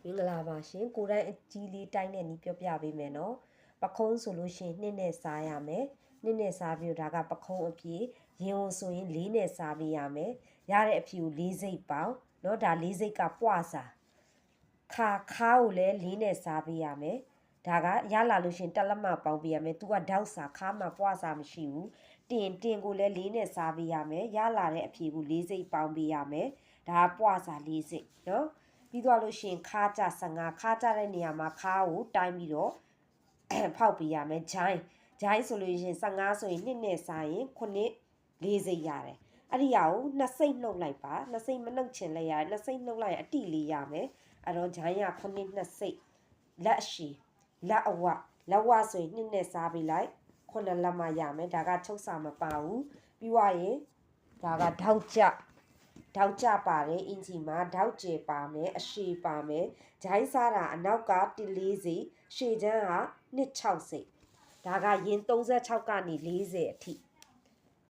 မင်္ဂလာပါရှင်ကိုတိုင်းအကြီးလေးတိုင်းနဲ့နီးပြောပြပေးမယ်နော်ပခုံးဆိုလို့ရှိရင်နှစ်နဲ့စားရမယ်နှစ်နဲ့စားပြီးတော့ဒါကပခုံးအပြည့်ရင်ဝင်ဆိုရင်လေးနဲ့စားပေးရမယ်ရတဲ့အဖြူလေးစိတ်ပေါင်းနော်ဒါလေးစိတ်ကပွားစားခါကိုလည်းလေးနဲ့စားပေးရမယ်ဒါကရလာလို့ရှင်တက်လက်မပေါင်းပေးရမယ်သူကတောက်စားခါမှပွားစားမရှိဘူးတင်ကိုလည်းလေးနဲ့စားပေးရမယ်ရလာတဲ့အဖြူကိုလေးစိတ်ပေါင်းပေးရမယ်ဒါကပွားစားလေးစိတ်နော်ပြီးသွားလို့ရှိရင်ခါကြ15ခါကြတဲ့နေရာမှာခါကိုတိုင်းပြီးတော့ဖောက်ပေးရမယ်ဂျိုင်းဆိုလို့ရှိရင်15ဆိုရင်2နဲ့စားရင်9 4စိတ်ရတယ်အဲ့ဒီဟာကို2စိတ်နှုတ်လိုက်ပါ2စိတ်မနှုတ်ချင်လဲရတယ်2စိတ်နှုတ်လိုက်ရင်အတိလေးရမယ်အဲ့တော့ဂျိုင်းက9 2စိတ်လက်အရှိလက်အဝလက်ဝဆိုရင်2နဲ့စားပေးလိုက်9လက်မှရမယ်ဒါကချုပ်စာမပါဘူးပြီးွားရင်ဒါကထောက်ကြပါတယ်အင်ဂျီမှာထောက်ကျပါမယ်အရှိပါမယ်ဂျိုင်းစားတာအနောက်က140ရှေ့ချမ်းက260ဒါကရင်36ကနေ40အထိ